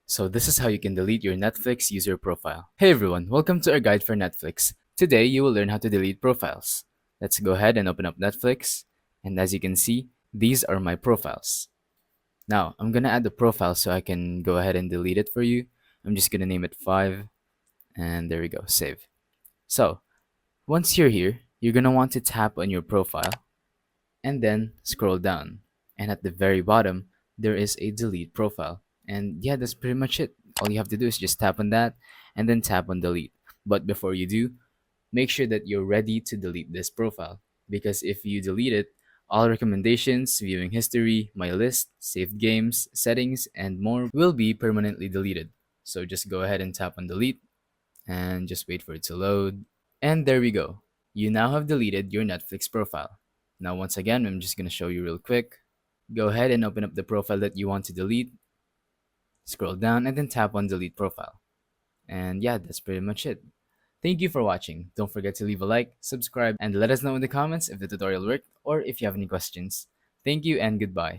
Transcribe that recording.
So this is how you can delete your Netflix user profile. Hey everyone, welcome to our guide for Netflix. Today you will learn how to delete profiles. Let's go ahead and open up Netflix. And as you can see, these are my profiles. Now, I'm gonna add the profile so I can go ahead and delete it for you. I'm just gonna name it 5, and there we go, save. So, once you're here, you're gonna want to tap on your profile and then scroll down. And at the very bottom, there is a delete profile. And yeah, that's pretty much it. All you have to do is just tap on that and then tap on delete. But before you do, make sure that you're ready to delete this profile. Because if you delete it, all recommendations, viewing history, my list, saved games, settings, and more will be permanently deleted. So just go ahead and tap on delete and just wait for it to load. And there we go. You now have deleted your Netflix profile. Now, once again, I'm just going to show you real quick. Go ahead and open up the profile that you want to delete, scroll down, and then tap on delete profile. And yeah, that's pretty much it. Thank you for watching. Don't forget to leave a like, subscribe, and let us know in the comments if the tutorial worked or if you have any questions. Thank you and goodbye.